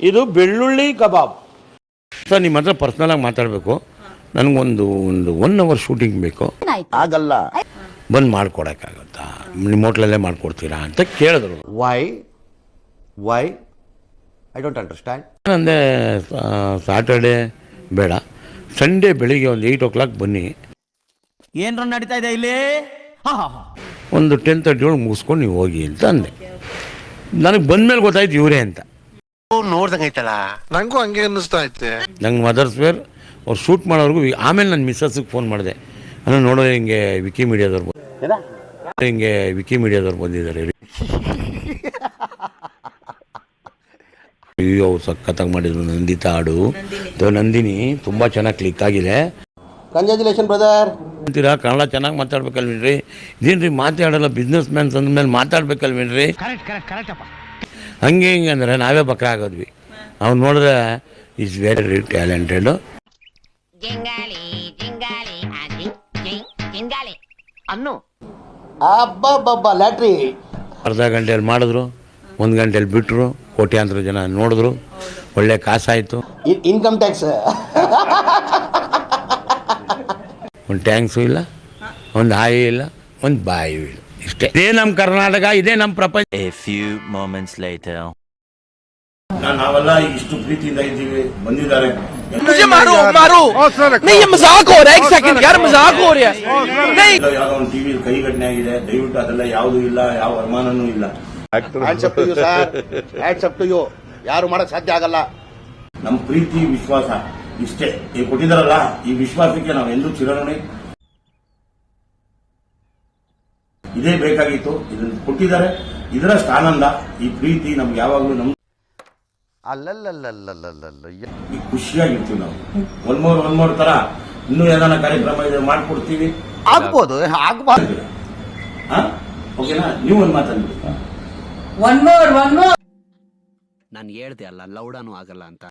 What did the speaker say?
ಇದು ಬೆಳ್ಳುಳ್ಳಿ ಕಬಾಬ್. ಸರ್ ನಿಮ್ಮ ಹತ್ರ ಪರ್ಸ್ನಲಾಗಿ ಮಾತಾಡಬೇಕು. ನನಗೊಂದು 1 ಅವರ್ ಶೂಟಿಂಗ್ ಬೇಕು. ಆಗಲ್ಲ. ಬಂದು ಮಾಡ್ಕೊಡೋಕ್ಕಾಗತ್ತಾ, ನಿಮ್ಮ ಹೋಟ್ಲಲ್ಲೇ ಮಾಡಿಕೊಡ್ತೀರಾ ಅಂತ ಕೇಳಿದ್ರು. Why I don't understand. ಅಂದೆ ಸಾಟರ್ಡೆ ಬೇಡ, ಸಂಡೇ ಬೆಳಿಗ್ಗೆ ಒಂದು 8 o'clock ಬನ್ನಿ. ಏನು ನಡೀತಾ ಇದೆ ಇಲ್ಲಿ? ಒಂದು 10:30 ಮುಗಿಸ್ಕೊಂಡು ನೀವು ಹೋಗಿ ಅಂತ ಅಂದೆ. ನನಗೆ ಬಂದಮೇಲೆ ಗೊತ್ತಾಯ್ತು ಇವರೇ ಅಂತ. ನೋಡ್ದಂಗೈತಲ್ಲ, ನಂಗೂ ಹಂಗೆ ಅನ್ನಿಸ್ತಾ ಐತೆ. ನಂಗೆ ಮದರ್ಸ್ ವೇರ್ ಅವ್ರು ಶೂಟ್ ಮಾಡೋರ್ಗು ಆಮೇಲೆ ನನ್ನ ಮಿಸ್ಸಸ್ಗೆ ಫೋನ್ ಮಾಡಿದೆ. ನಾನು ನೋಡೋ ಹಿಂಗೆ ವಿಕಿಮೀಡಿಯಾದವ್ರು ಬಂದಿದ್ದಾರೆ. ಅಯ್ಯೋ ಅವ್ರು ಸಖತ್ತಾಗಿ ಮಾಡಿದ್ರು. ನಂದಿತಾ ಹಾಡು ನಂದಿನಿ ತುಂಬ ಚೆನ್ನಾಗಿ ಕ್ಲಿಕ್ ಆಗಿದೆ. ಕಂಗ್ರ್ಯಾಚುಲೇಷನ್ ಬ್ರದರ್ ಅಂತೀರಾ, ಕನ್ನಡ ಚೆನ್ನಾಗಿ ಮಾತಾಡ್ಬೇಕಲ್ವೇನ್ರಿ? ಇದೇನ್ರಿ ಮಾತಾಡಲ್ಲ, ಬಿಸ್ನೆಸ್ ಮ್ಯಾನ್ಸ್ ಅಂದಮೇಲೆ ಮಾತಾಡ್ಬೇಕಲ್ವೇನ್ರಿ? ಹಂಗೆ ಹಿಂಗೆ ಅಂದರೆ ನಾವೇ ಬಕ್ರ ಆಗೋದ್ವಿ. ಅವ್ನು ನೋಡಿದ್ರೆ ಈಸ್ ವೆರಿ ಟ್ಯಾಲೆಂಟೆಡ್. ಲ್ಯಾಟ್ರಿ ಅರ್ಧ ಗಂಟೆಯಲ್ಲಿ ಮಾಡಿದ್ರು, 1 ಗಂಟೆಯಲ್ಲಿ ಬಿಟ್ಟರು. ಕೋಟ್ಯಾಂತರ ಜನ ನೋಡಿದ್ರು, ಒಳ್ಳೆ ಕಾಸಾಯಿತು. ಇನ್ಕಮ್ ಟ್ಯಾಕ್ಸ್ ಒಂದು ಟ್ಯಾಂಕ್ಸು ಇಲ್ಲ, ಒಂದು ಹಾಯಿ ಇಲ್ಲ, ಒಂದು ಬಾಯಿ ಇಲ್ಲ. ಇಷ್ಟೇ. ಇದೇ ನಮ್ಮ ಕರ್ನಾಟಕ, ಇದೇ ನಮ್ಮ ಪ್ರಪಂಚ. ನಾವೆಲ್ಲ ಇಷ್ಟು ಪ್ರೀತಿಯಿಂದ ಇದ್ದೀವಿ, ಬಂದಿದ್ದಾರೆ. ಯಾವುದೋ ಒಂದು ಟಿವಿ ಕೈಘಟನೆ ಆಗಿದೆ, ದಯವಿಟ್ಟು ಅದೆಲ್ಲ ಯಾವುದೂ ಇಲ್ಲ, ಯಾವ ಅನುಮಾನನೂ ಇಲ್ಲ. ಯಾರು ಮಾಡಕ್ ಸಾಧ್ಯ ಆಗಲ್ಲ. ನಮ್ಮ ಪ್ರೀತಿ ವಿಶ್ವಾಸ ಇಷ್ಟೇ. ಈಗ ಕೊಟ್ಟಿದಾರಲ್ಲ, ಈ ವಿಶ್ವಾಸಕ್ಕೆ ನಾವು ಎಂದೂ ಚಿರಋಣಿ. ಇದೇ ಬೇಕಾಗಿತ್ತು, ಇದನ್ನು ಕೊಟ್ಟಿದ್ದಾರೆ. ಇದರಷ್ಟು ಆನಂದ, ಈ ಪ್ರೀತಿ ನಮ್ಗೆ ಯಾವಾಗಲೂ ನಮ್ಮ ಖುಷಿಯಾಗಿರ್ತೀವಿ ನಾವು. ಒನ್ ಮೋರ್ ತರ ಇನ್ನೂ ಏನಾನ ಕಾರ್ಯಕ್ರಮ ಇದೆ ಮಾಡ್ಕೊಡ್ತೀವಿ. ಆಗ್ಬೋದು, ಆಗ್ಬಾರ್ದು. ಓಕೆನಾ? ನೀವು ಒಂದು ಮಾತಾಡ್ಬೇಕು. ನಾನು ಹೇಳ್ದೆ ಅಲ್ಲ, ಲೌಡಾನು ಆಗಲ್ಲ ಅಂತ.